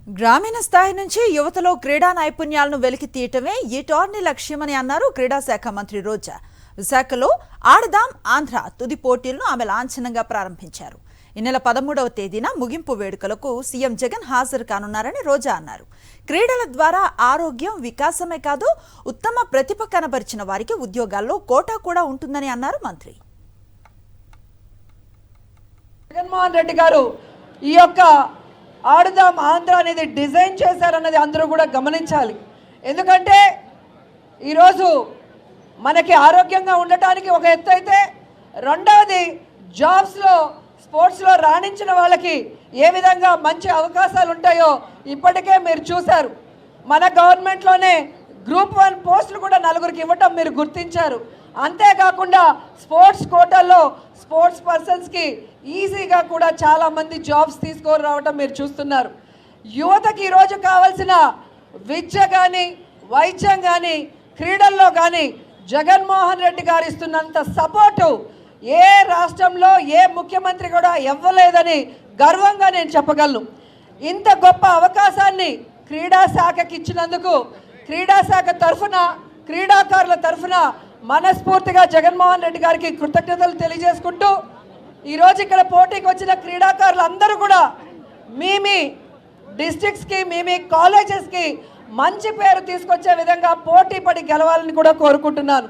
గ్రామీణ స్థాయి నుంచి యువతలో క్రీడా నైపుణ్యాలను వెలికి తీయటమే ఈ టోర్నీ లక్ష్యమని అన్నారు క్రీడా శాఖ మంత్రి రోజా. విశాఖలో ఆడదాం ఆంధ్ర తుది పోటీలను ఆమె లాంఛనంగా ప్రారంభించారు. ఈ నెల 13వ తేదీన ముగింపు వేడుకలకు సీఎం జగన్ హాజరు కానున్నారని రోజా అన్నారు. క్రీడల ద్వారా ఆరోగ్యం వికాసమే కాదు, ఉత్తమ ప్రతిభ కనబరిచిన వారికి ఉద్యోగాల్లో కోటా కూడా ఉంటుందని అన్నారు మంత్రి. జగన్మోహన్ రెడ్డి గారు ఈ యొక్క ఆడుదాం ఆంధ్ర అనేది డిజైన్ చేశారన్నది అందరూ కూడా గమనించాలి. ఎందుకంటే ఈరోజు మనకి ఆరోగ్యంగా ఉండటానికి ఒక ఎత్తు అయితే, రెండవది జాబ్స్లో స్పోర్ట్స్లో రాణించిన వాళ్ళకి ఏ విధంగా మంచి అవకాశాలు ఉంటాయో ఇప్పటికే మీరు చూశారు. మన గవర్నమెంట్లోనే గ్రూప్ 1 పోస్టులు కూడా 4కి ఇవ్వటం మీరు గుర్తించారు. అంతేకాకుండా స్పోర్ట్స్ కోటాల్లో స్పోర్ట్స్ పర్సన్స్కి ఈజీగా కూడా చాలామంది జాబ్స్ తీసుకొని రావటం మీరు చూస్తున్నారు. యువతకి ఈరోజు కావాల్సిన విద్య కానీ వైద్యం కానీ క్రీడల్లో కానీ జగన్మోహన్ రెడ్డి గారు ఇస్తున్నంత సపోర్టు ఏ రాష్ట్రంలో ఏ ముఖ్యమంత్రి కూడా ఇవ్వలేదని గర్వంగా నేను చెప్పగలను. ఇంత గొప్ప అవకాశాన్ని క్రీడా శాఖకి ఇచ్చినందుకు క్రీడా శాఖ తరఫున క్రీడాకారుల తరఫున మనస్ఫూర్తిగా జగన్మోహన్ రెడ్డి గారికి కృతజ్ఞతలు తెలియజేసుకుంటూ, ఈరోజు ఇక్కడ పోటీకి వచ్చిన క్రీడాకారులు అందరూ కూడా మీ డిస్ట్రిక్ట్స్కి మీ కాలేజెస్కి మంచి పేరు తీసుకొచ్చే విధంగా పోటీ పడి గెలవాలని కూడా కోరుకుంటున్నాను.